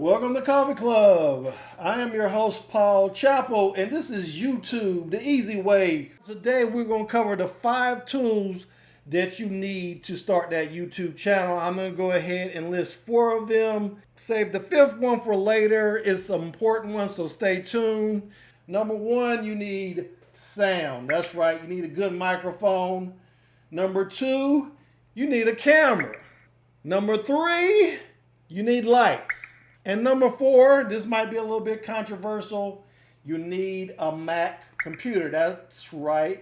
Welcome to Coffee Club. I am your host, Paul Chappell, and this is YouTube, the easy way. Today we're going to cover the 5 tools that you need to start that YouTube channel. I'm going to go ahead and list 4 of them. Save the 5th one for later. It's an important one, so stay tuned. Number 1, you need sound. That's right, you need a good microphone. Number 2, you need a camera. Number 3, you need lights. And number 4, this might be a little bit controversial, you need a Mac computer. That's right.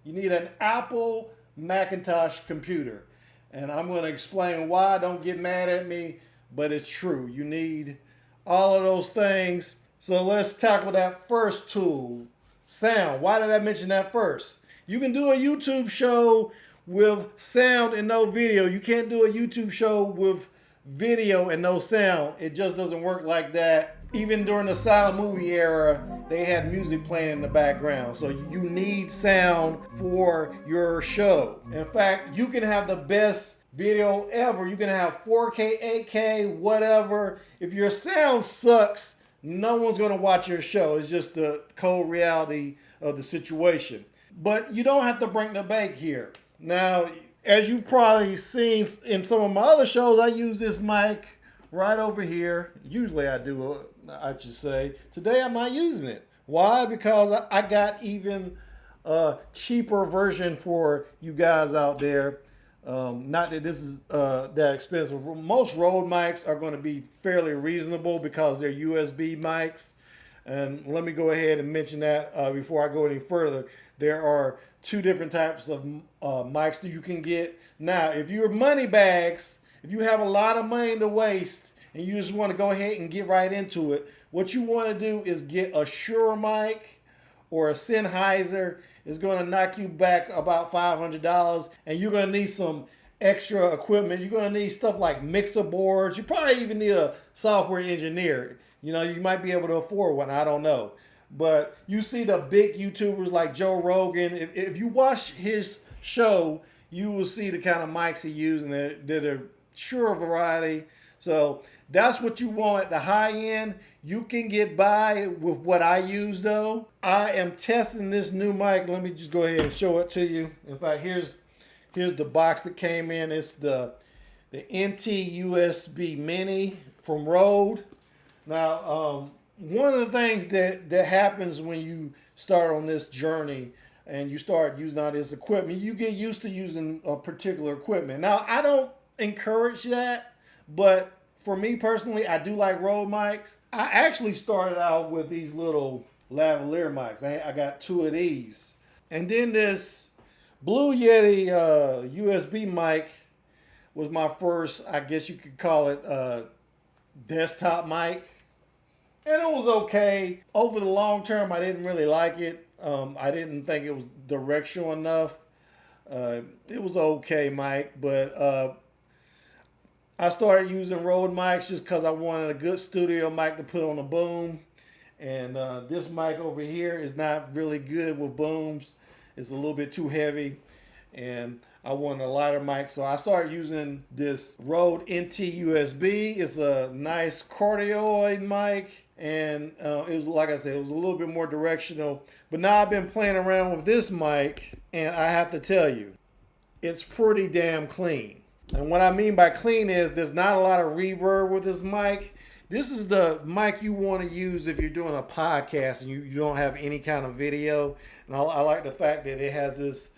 You need an Apple Macintosh computer. And I'm going to explain why. Don't get mad at me, but it's true. You need all of those things. So let's tackle that first tool, sound. Why did I mention that first? You can do a YouTube show with sound and no video. You can't do a YouTube show with video and no sound. It just doesn't work like that. Even during the silent movie era, they had music playing in the background. So you need sound for your show. In fact, you can have the best video ever. You can have 4K, 8K, whatever. If your sound sucks, no one's going to watch your show. It's just the cold reality of the situation. But you don't have to break the bank here. Now, as you've probably seen in some of my other shows, I use this mic right over here. Usually I do, I should say. Today I'm not using it. Why? Because I got even a cheaper version for you guys out there. Not that this is that expensive. Most Rode mics are going to be fairly reasonable because they're USB mics. And let me go ahead and mention that before I go any further. There are 2 different types of mics that you can get. Now, if you're money bags, if you have a lot of money to waste and you just want to go ahead and get right into it, what you want to do is get a Shure mic or a Sennheiser. It's going to knock you back about $500, and you're going to need some extra equipment. You're going to need stuff like mixer boards. You probably even need a software engineer. You know, you might be able to afford one. I don't know. But you see the big YouTubers like Joe Rogan. If you watch his show, you will see the kind of mics he uses, and they're a Shure variety. So that's what you want at the high end. You can get by with what I use, though. I am testing this new mic. Let me just go ahead and show it to you. In fact, here's the box that came in. It's the NT USB Mini from Rode. Now, one of the things that happens when you start on this journey and you start using all this equipment, you get used to using a particular equipment. Now, I don't encourage that, but for me personally, I do like Rode mics. I actually started out with these little lavalier mics. I got 2 of these. And then this Blue Yeti USB mic was my first, I guess you could call it, desktop mic. And it was okay. Over the long term, I didn't really like it. I didn't think it was directional enough. It was okay mic, but I started using Rode mics just because I wanted a good studio mic to put on a boom. And this mic over here is not really good with booms. It's a little bit too heavy. And I wanted a lighter mic, so I started using this Rode NT USB. It's a nice cardioid mic. And it was, like I said, it was a little bit more directional. But now I've been playing around with this mic, and I have to tell you, it's pretty damn clean. And what I mean by clean is there's not a lot of reverb with this mic. This is the mic you want to use if you're doing a podcast and you don't have any kind of video. And I like the fact that it has this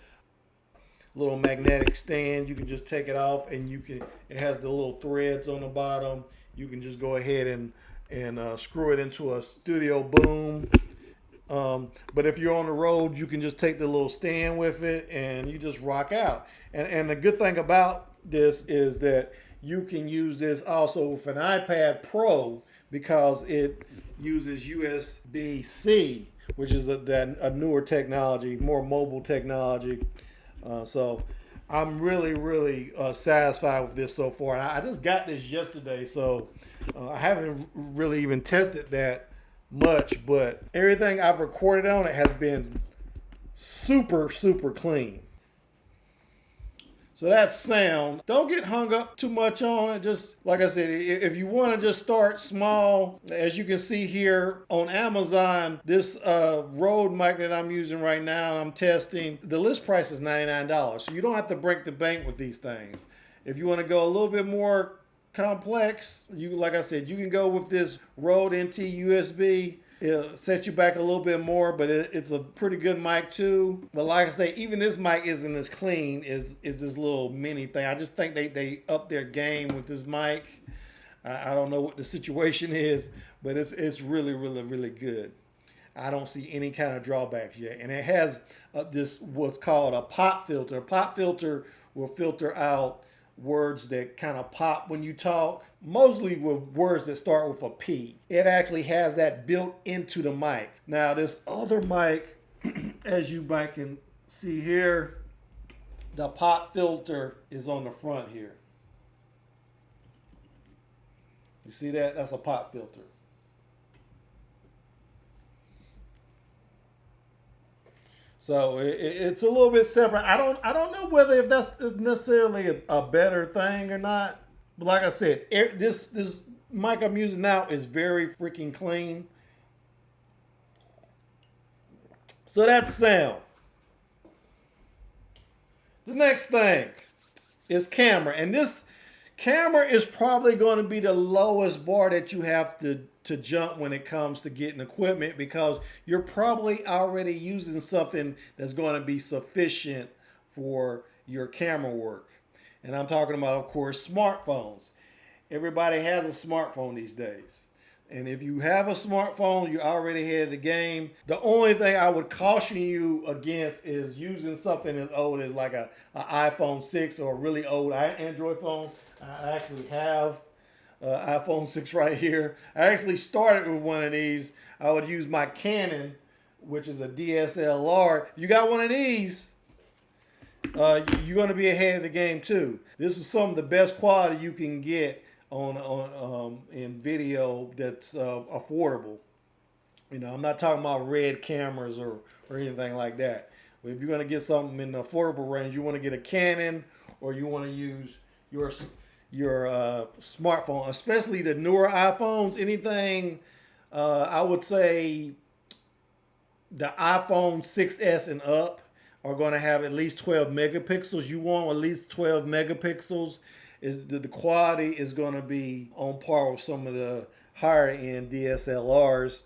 little magnetic stand. You can just take it off, and it has the little threads on the bottom. You can just go ahead and screw it into a studio boom. But if you're on the road, you can just take the little stand with it and you just rock out. And the good thing about this is that you can use this also with an iPad Pro because it uses USB-C, which is a newer technology, more mobile technology. So I'm really satisfied with this so far. And I just got this yesterday, so I haven't really even tested that much, but everything I've recorded on it has been super clean. So that's sound. Don't get hung up too much on it. Just like I said, if you want to just start small, as you can see here on Amazon, this Rode mic that I'm using right now, I'm testing, the list price is $99. So you don't have to break the bank with these things. If you want to go a little bit more complex, like I said, you can go with this Rode NT USB. It'll set you back a little bit more, but it's a pretty good mic too. But like I say, even this mic isn't as clean as this little mini thing. I just think they upped their game with this mic. I don't know what the situation is, but it's really, really, really good. I don't see any kind of drawbacks yet. And it has this what's called a pop filter. A pop filter will filter out words that kind of pop when you talk, mostly with words that start with a P. It actually has that built into the mic. Now this other mic, as you might can see here, the pop filter is on the front here. You see that? That's a pop filter. So it's a little bit separate. I don't know whether if that's necessarily a better thing or not. But like I said, this mic I'm using now is very freaking clean. So that's sound. The next thing is camera, and this camera is probably going to be the lowest bar that you have to jump when it comes to getting equipment, because you're probably already using something that's going to be sufficient for your camera work. And I'm talking about, of course, smartphones. Everybody has a smartphone these days. And if you have a smartphone, you're already ahead of the game. The only thing I would caution you against is using something as old as like an iPhone 6 or a really old Android phone. I actually have iPhone 6 right here. I actually started with one of these. I would use my Canon, which is a DSLR. You got one of these, you're going to be ahead of the game too. This is some of the best quality you can get on in video that's affordable. You know, I'm not talking about red cameras or anything like that. But if you're going to get something in the affordable range, you want to get a Canon, or you want to use your smartphone, especially the newer iPhones. Anything, I would say the iPhone 6S and up are going to have at least 12 megapixels. You want at least 12 megapixels. The quality is going to be on par with some of the higher end DSLRs.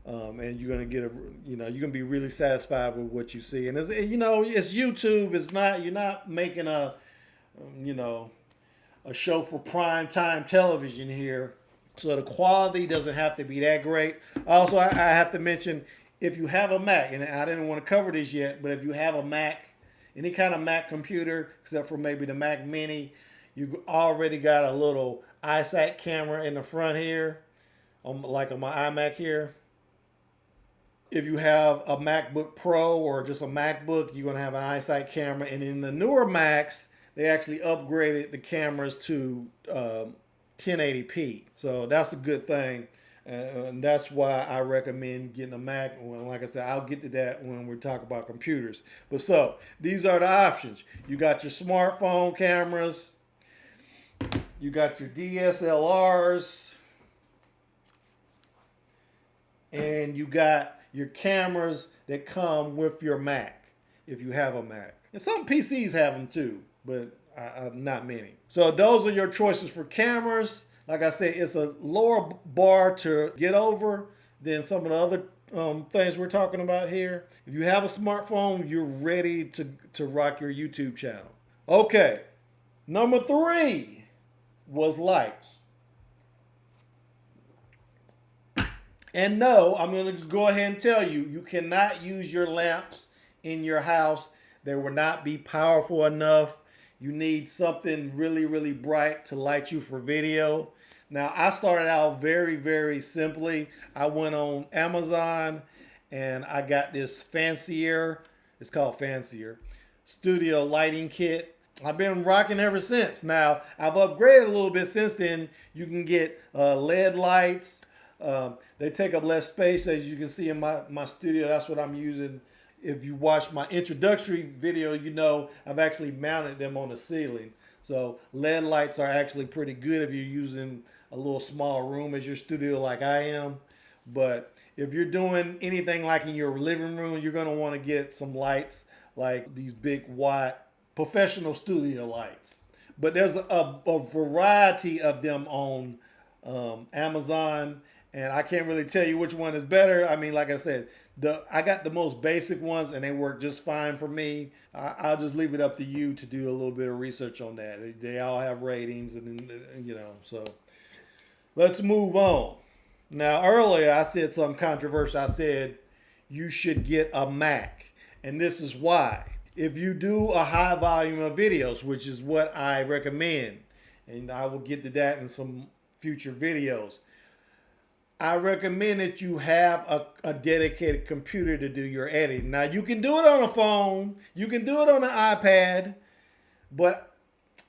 And you're going to get you're going to be really satisfied with what you see. And it's YouTube. It's not, you're not making a show for prime time television here. So the quality doesn't have to be that great. Also, I have to mention, if you have a Mac, and I didn't want to cover this yet, but if you have a Mac, any kind of Mac computer, except for maybe the Mac Mini, you already got a little IVISII camera in the front here, like on my iMac here. If you have a MacBook Pro or just a MacBook, you're going to have an IVISII camera. And in the newer Macs, they actually upgraded the cameras to 1080p. So that's a good thing. And that's why I recommend getting a Mac. Well, like I said, I'll get to that when we talk about computers. But so, these are the options. You got your smartphone cameras. You got your DSLRs. And you got your cameras that come with your Mac, if you have a Mac. And some PCs have them too, but not many. So those are your choices for cameras. Like I said, it's a lower bar to get over than some of the other things we're talking about here. If you have a smartphone, you're ready to rock your YouTube channel. Okay, number 3 was lights. And no, I'm going to just go ahead and tell you, you cannot use your lamps in your house. They will not be powerful enough. You need something really, really bright to light you for video. Now, I started out very, very simply. I went on Amazon and I got this Fancier, it's called Fancier, studio lighting kit. I've been rocking ever since. Now, I've upgraded a little bit since then. You can get LED lights. They take up less space, as you can see in my studio. That's what I'm using if you watch my introductory video, you know I've actually mounted them on the ceiling. So LED lights are actually pretty good if you're using a little small room as your studio like I am. But if you're doing anything like in your living room, you're going to want to get some lights like these big watt professional studio lights. But there's a variety of them on Amazon, and I can't really tell you which one is better. I mean, like I said, I got the most basic ones, and they work just fine for me. I'll just leave it up to you to do a little bit of research on that. They all have ratings, and you know. So let's move on. Now, earlier I said something controversial. I said you should get a Mac, and this is why. If you do a high volume of videos, which is what I recommend, and I will get to that in some future videos, I recommend that you have a dedicated computer to do your editing. Now, you can do it on a phone, you can do it on an iPad, but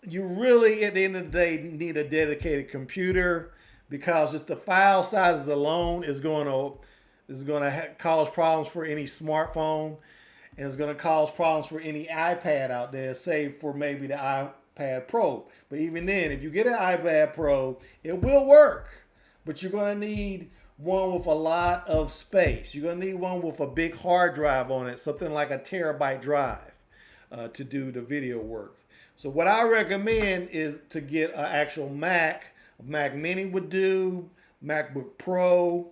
you really, at the end of the day, need a dedicated computer, because just the file sizes alone is going to cause problems for any smartphone, and it's going to cause problems for any iPad out there, save for maybe the iPad Pro. But even then, if you get an iPad Pro, it will work. But you're going to need one with a lot of space. You're going to need one with a big hard drive on it, something like a terabyte drive to do the video work. So what I recommend is to get an actual Mac. A Mac Mini would do, MacBook Pro.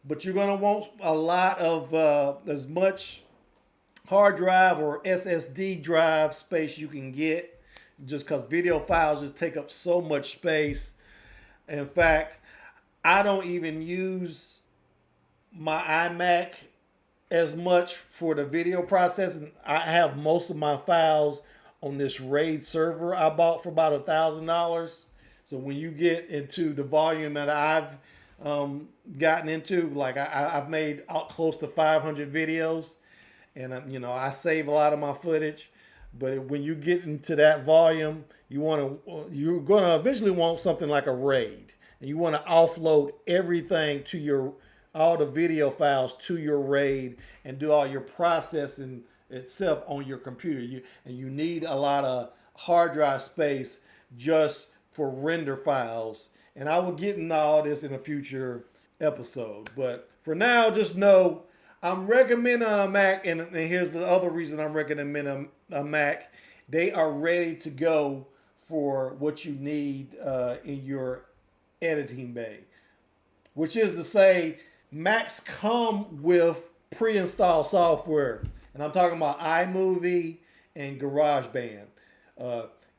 But you're going to want a lot of, as much hard drive or SSD drive space you can get, just because video files just take up so much space. In fact, I don't even use my iMac as much for the video processing. I have most of my files on this RAID server I bought for about $1,000. So when you get into the volume that I've gotten into, like I've made close to 500 videos, and you know, I save a lot of my footage. But when you get into that volume, you're going to eventually want something like a RAID. And you want to offload everything to all the video files to your RAID and do all your processing itself on your computer. You need a lot of hard drive space just for render files. And I will get into all this in a future episode. But for now, just know I'm recommending a Mac, and here's the other reason I'm recommending a Mac. They are ready to go for what you need in your editing bay, which is to say, Macs come with pre-installed software, and I'm talking about iMovie and GarageBand.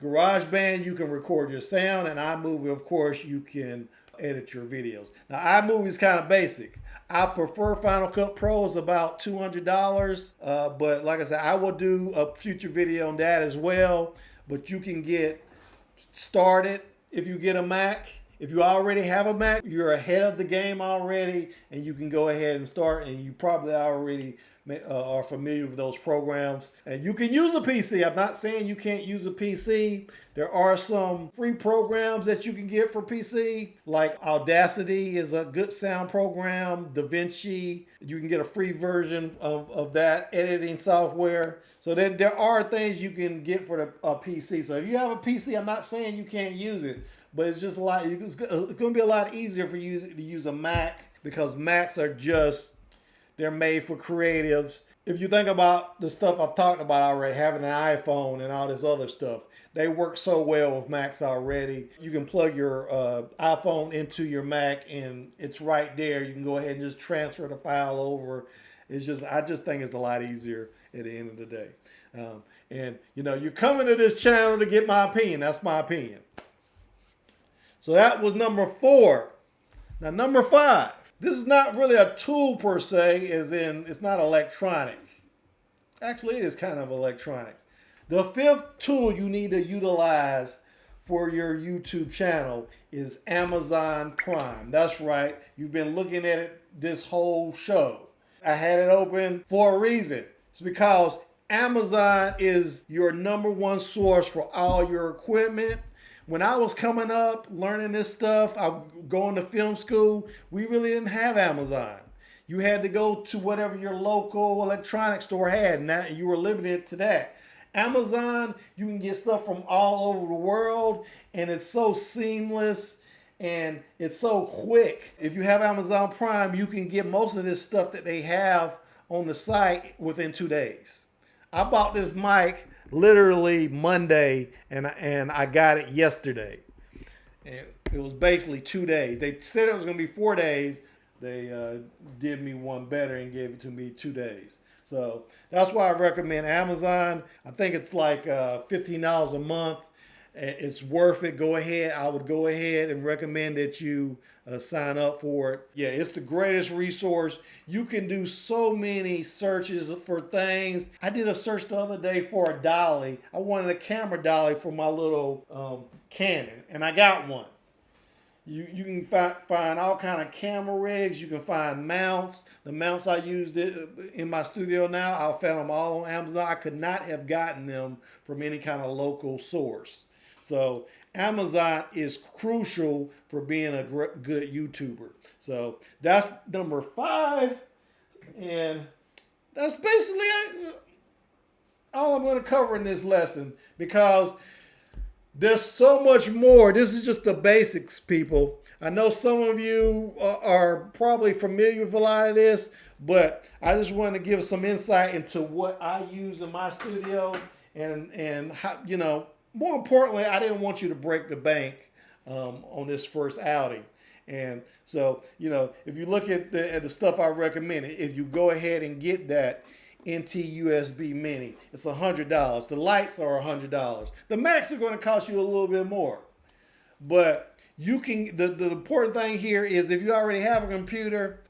GarageBand, you can record your sound, and iMovie, of course, you can edit your videos. Now, iMovie is kind of basic. I prefer Final Cut Pro. Is about $200, but like I said, I will do a future video on that as well. But you can get started if you get a Mac. If you already have a Mac, you're ahead of the game already, and you can go ahead and start, and you probably already are familiar with those programs. And you can use a PC. I'm not saying you can't use a PC. There are some free programs that you can get for PC, like Audacity is a good sound program, DaVinci. You can get a free version of that editing software. So there are things you can get for a PC. So if you have a PC, I'm not saying you can't use it, but it's just it's going to be a lot easier for you to use a Mac, because Macs are they're made for creatives. If you think about the stuff I've talked about already, having an iPhone and all this other stuff, they work so well with Macs already. You can plug your iPhone into your Mac, and it's right there. You can go ahead and just transfer the file over. I just think it's a lot easier at the end of the day. And you know, you're coming to this channel to get my opinion. That's my opinion. So that was number 4. Now number 5. This is not really a tool per se, as in it's not electronic. Actually, it is kind of electronic. The 5th tool you need to utilize for your YouTube channel is Amazon Prime. That's right. You've been looking at it this whole show. I had it open for a reason. It's because Amazon is your number one source for all your equipment. When I was coming up, learning this stuff, I going to film school, we really didn't have Amazon. You had to go to whatever your local electronics store had, and that you were limited to that. Amazon, you can get stuff from all over the world, and it's so seamless and it's so quick. If you have Amazon Prime, you can get most of this stuff that they have on the site within 2 days. I bought this mic literally Monday, and I got it yesterday. And it was basically 2 days. They said it was going to be 4 days. They did me one better and gave it to me 2 days. So that's why I recommend Amazon. I think it's like $15 a month. It's worth it. Go ahead. I would go ahead and recommend that you sign up for it. Yeah, it's the greatest resource. You can do so many searches for things. I did a search the other day for a dolly. I wanted a camera dolly for my little Canon, and I got one. You can find all kind of camera rigs. You can find mounts. The mounts I used in my studio now, I found them all on Amazon. I could not have gotten them from any kind of local source. So Amazon is crucial for being a good YouTuber. So that's number 5. And that's basically all I'm going to cover in this lesson, because there's so much more. This is just the basics, people. I know some of you are probably familiar with a lot of this, but I just want to give some insight into what I use in my studio, and how, you know, more importantly, I didn't want you to break the bank on this first outing. And so, you know, if you look at the stuff I recommend, if you go ahead and get that NT USB Mini, it's $100. The lights are $100. The Macs are going to cost you a little bit more. But you can, the important thing here is, if you already have a computer,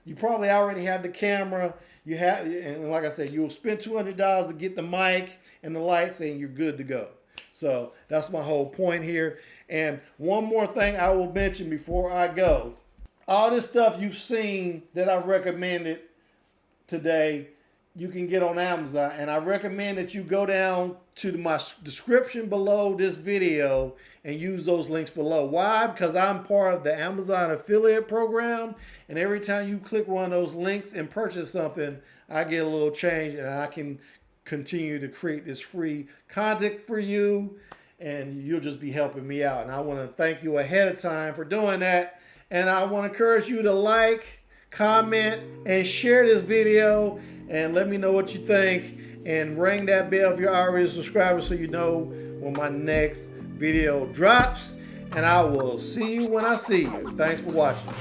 you probably already have the camera, you have, and like I said, you'll spend $200 to get the mic and the lights, and you're good to go. So that's my whole point here. And one more thing I will mention before I go. All this stuff you've seen that I've recommended today, you can get on Amazon. And I recommend that you go down to my description below this video and use those links below. Why? Because I'm part of the Amazon affiliate program. And every time you click one of those links and purchase something, I get a little change, and I can continue to create this free content for you, and you'll just be helping me out. And I want to thank you ahead of time for doing that. And I want to encourage you to like, comment, and share this video, and let me know what you think, and ring that bell if you're already a subscriber so you know when my next video drops. And I will see you when I see you. Thanks for watching.